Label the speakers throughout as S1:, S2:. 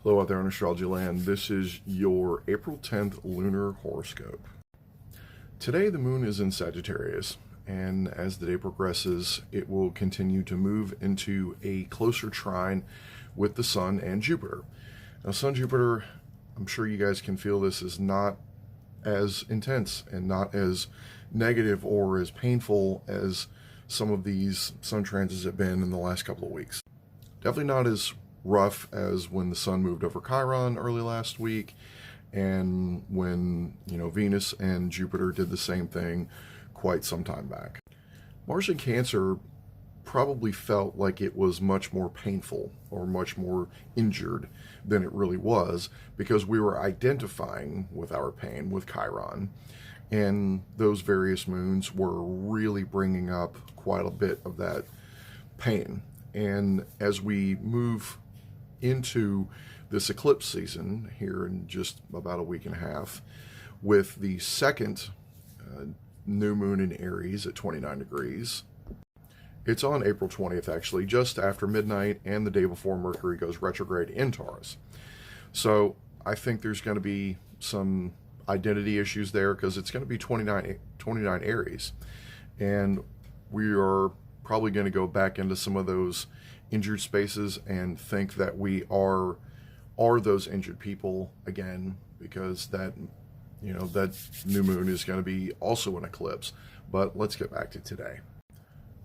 S1: Hello out there in astrology land. This is your April 10th lunar horoscope. Today the moon is in Sagittarius, and as the day progresses, it will continue to move into a closer trine with the sun and Jupiter. Now, Sun Jupiter, I'm sure you guys can feel this, is not as intense and not as negative or as painful as some of these sun transits have been in the last couple of weeks. Definitely not as rough as when the sun moved over Chiron early last week, and when Venus and Jupiter did the same thing quite some time back. Mars in Cancer probably felt like it was much more painful or much more injured than it really was, because we were identifying with our pain with Chiron, and those various moons were really bringing up quite a bit of that pain. And as we move into this eclipse season here in just about a week and a half, with the second new moon in Aries at 29 degrees. It's on April 20th, actually, just after midnight and the day before Mercury goes retrograde in Taurus. So I think there's going to be some identity issues there, because it's going to be 29 Aries. And we are probably going to go back into some of those injured spaces and think that we are those injured people again, because that that new moon is going to be also an eclipse. But let's get back to today.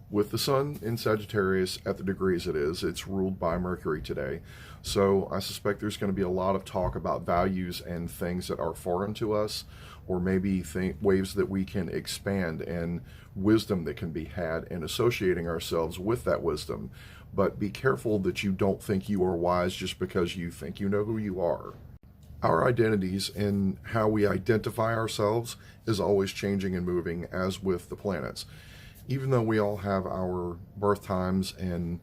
S1: With the sun in Sagittarius at the degrees it's ruled by Mercury today. So I suspect there's going to be a lot of talk about values and things that are foreign to us, or maybe ways that we can expand, and wisdom that can be had, and associating ourselves with that wisdom. But be careful that you don't think you are wise just because you think you know who you are. Our identities and how we identify ourselves is always changing and moving, as with the planets. Even though we all have our birth times and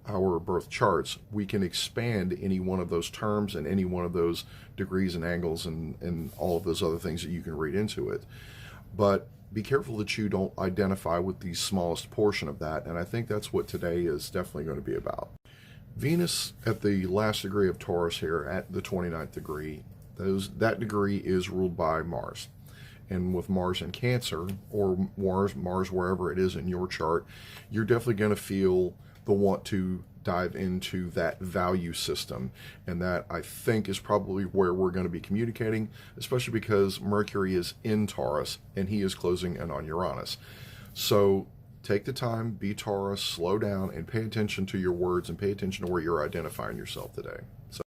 S1: our birth charts, we can expand any one of those terms and any one of those degrees and angles and all of those other things that you can read into it. But be careful that you don't identify with the smallest portion of that, and I think that's what today is definitely going to be about. Venus at the last degree of Taurus here at the 29th degree, that degree is ruled by Mars. And with Mars in Cancer, or Mars wherever it is in your chart, you're definitely going to feel the want to dive into that value system. And that, I think, is probably where we're going to be communicating, especially because Mercury is in Taurus and he is closing in on Uranus. So take the time, be Taurus, slow down, and pay attention to your words and pay attention to where you're identifying yourself today.